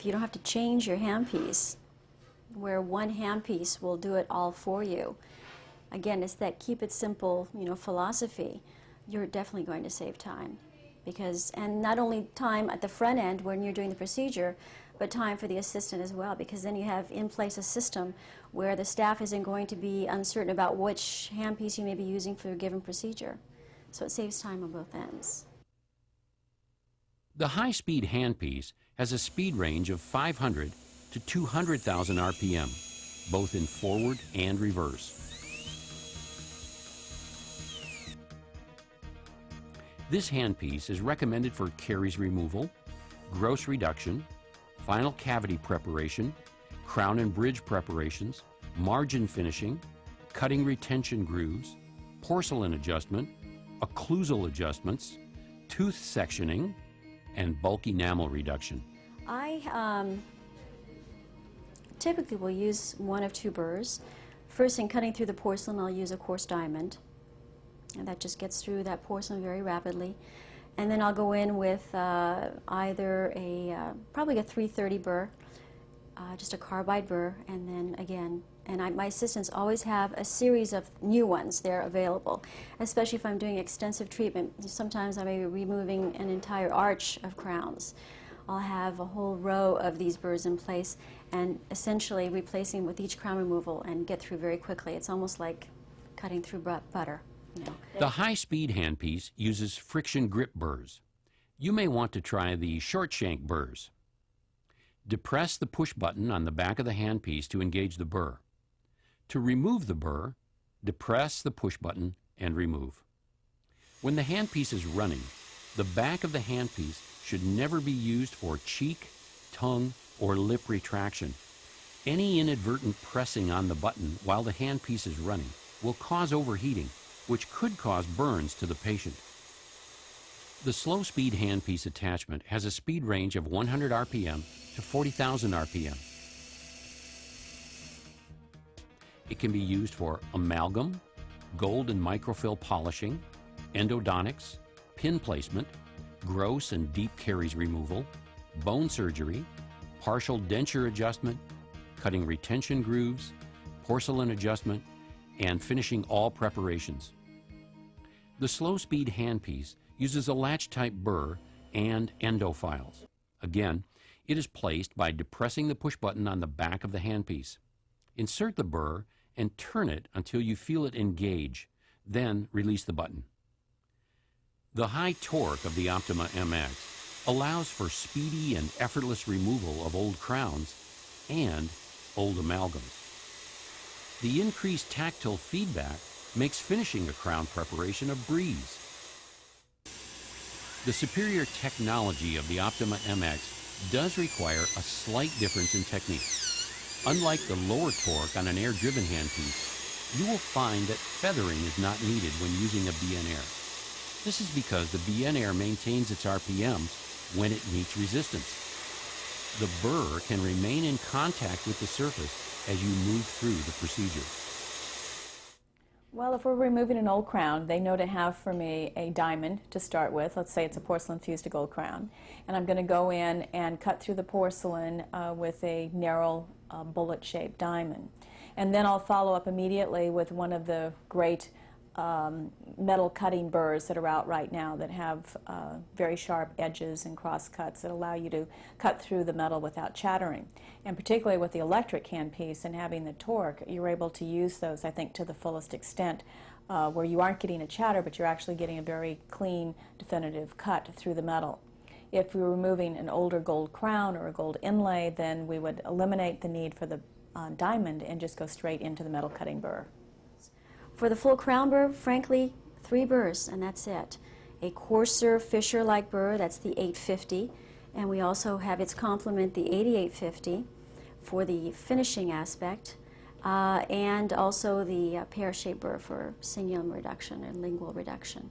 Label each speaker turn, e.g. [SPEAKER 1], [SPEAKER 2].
[SPEAKER 1] You don't have to change your handpiece, where one handpiece will do it all for you. Again, it's that keep it simple, philosophy. You're definitely going to save time. And not only time at the front end when you're doing the procedure, but time for the assistant as well, because then you have in place a system where the staff isn't going to be uncertain about which handpiece you may be using for a given procedure. So it saves time on both ends.
[SPEAKER 2] The high-speed handpiece has a speed range of 500 to 200,000 RPM, both in forward and reverse. This handpiece is recommended for caries removal, gross reduction, final cavity preparation, crown and bridge preparations, margin finishing, cutting retention grooves, porcelain adjustment, occlusal adjustments, tooth sectioning, and bulk enamel reduction.
[SPEAKER 1] I typically will use one of two burrs. First, in cutting through the porcelain, I'll use a coarse diamond, and that just gets through that porcelain very rapidly. And then I'll go in with either probably a 330 burr, just a carbide burr, and then again, my assistants always have a series of new ones there available, especially if I'm doing extensive treatment. Sometimes I may be removing an entire arch of crowns. I'll have a whole row of these burrs in place and essentially replacing with each crown removal and get through very quickly. It's almost like cutting through butter.
[SPEAKER 2] The high-speed handpiece uses friction grip burrs. You may want to try the short shank burrs. Depress the push button on the back of the handpiece to engage the burr. To remove the burr, depress the push button and remove. When the handpiece is running, the back of the handpiece should never be used for cheek, tongue, or lip retraction. Any inadvertent pressing on the button while the handpiece is running will cause overheating, which could cause burns to the patient. The slow-speed handpiece attachment has a speed range of 100 RPM to 40,000 RPM. It can be used for amalgam, gold and microfill polishing, endodontics, pin placement, gross and deep caries removal, bone surgery, partial denture adjustment, cutting retention grooves, porcelain adjustment, and finishing all preparations. The slow-speed handpiece uses a latch-type burr and endo files. Again, it is placed by depressing the push button on the back of the handpiece. Insert the burr and turn it until you feel it engage, then release the button. The high torque of the Optima MX allows for speedy and effortless removal of old crowns and old amalgams. The increased tactile feedback makes finishing a crown preparation a breeze. The superior technology of the Optima MX does require a slight difference in technique. Unlike the lower torque on an air-driven handpiece, you will find that feathering is not needed when using a BN Air. This is because the BN Air maintains its RPMs when it meets resistance. The burr can remain in contact with the surface as you move through the procedure.
[SPEAKER 3] Well, if we're removing an old crown, they know to have for me a diamond to start with. Let's say it's a porcelain fused to gold crown. And I'm going to go in and cut through the porcelain with a narrow bullet-shaped diamond. And then I'll follow up immediately with one of the great metal cutting burrs that are out right now that have very sharp edges and cross cuts that allow you to cut through the metal without chattering. And particularly with the electric handpiece and having the torque, you're able to use those, I think, to the fullest extent where you aren't getting a chatter, but you're actually getting a very clean, definitive cut through the metal. If we were removing an older gold crown or a gold inlay, then we would eliminate the need for the diamond and just go straight into the metal cutting burr.
[SPEAKER 1] For the full crown burr, frankly, 3 burrs, and that's it. A coarser Fisher-like burr, that's the 850, and we also have its complement, the 8850, for the finishing aspect, and also the pear-shaped burr for cingulum reduction and lingual reduction.